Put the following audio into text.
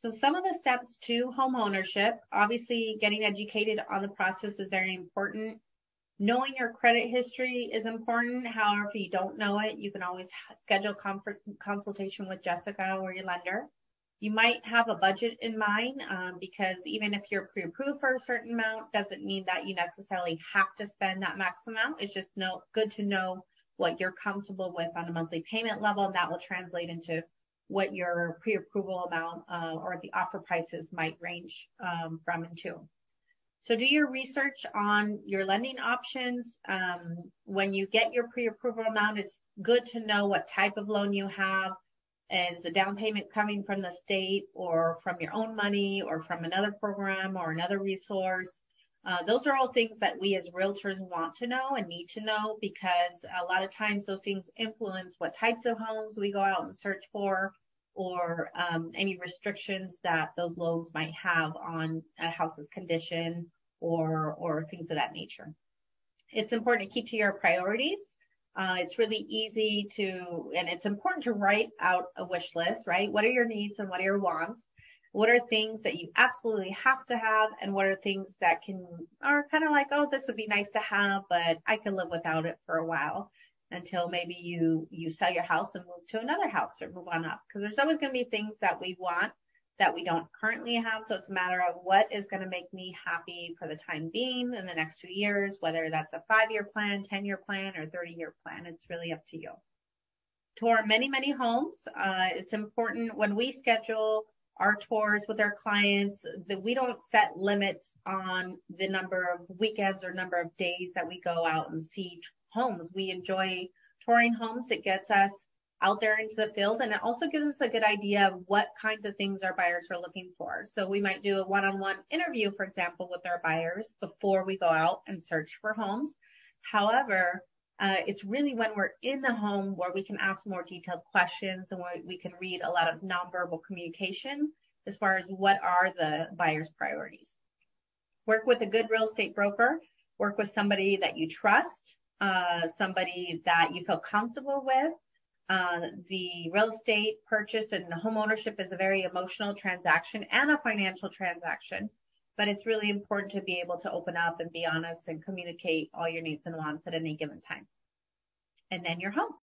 So some of the steps to home ownership, obviously getting educated on the process is very important. Knowing your credit history is important. However, if you don't know it, you can always schedule consultation with Jessica or your lender. You might have a budget in mind because even if you're pre-approved for a certain amount, doesn't mean that you necessarily have to spend that max amount. It's just good to know what you're comfortable with on a monthly payment level, and that will translate into what your pre-approval amount or the offer prices might range from and to. So do your research on your lending options. When you get your pre-approval amount, it's good to know what type of loan you have. Is the down payment coming from the state or from your own money or from another program or another resource? Those are all things that we as realtors want to know and need to know, because a lot of times those things influence what types of homes we go out and search for, or any restrictions that those loans might have on a house's condition or things of that nature. It's important to keep to your priorities. It's really easy and it's important to write out a wish list, right? What are your needs and what are your wants? What are things that you absolutely have to have, and what are things that are kind of like, oh, this would be nice to have, but I can live without it for a while, until maybe you sell your house and move to another house or move on up. Because there's always going to be things that we want that we don't currently have. So it's a matter of what is going to make me happy for the time being in the next 2 years, whether that's a 5-year plan, 10-year plan, or 30-year plan. It's really up to you. Tour many, many homes. It's important when we schedule our tours with our clients that we don't set limits on the number of weekends or number of days that we go out and see homes. We enjoy touring homes. It gets us out there into the field, and it also gives us a good idea of what kinds of things our buyers are looking for. So we might do a one-on-one interview, for example, with our buyers before we go out and search for homes. However, it's really when we're in the home where we can ask more detailed questions and where we can read a lot of nonverbal communication as far as what are the buyer's priorities. Work with a good real estate broker. Work with somebody that you trust, somebody that you feel comfortable with. The real estate purchase and home ownership is a very emotional transaction and a financial transaction, but it's really important to be able to open up and be honest and communicate all your needs and wants at any given time. And then you're home.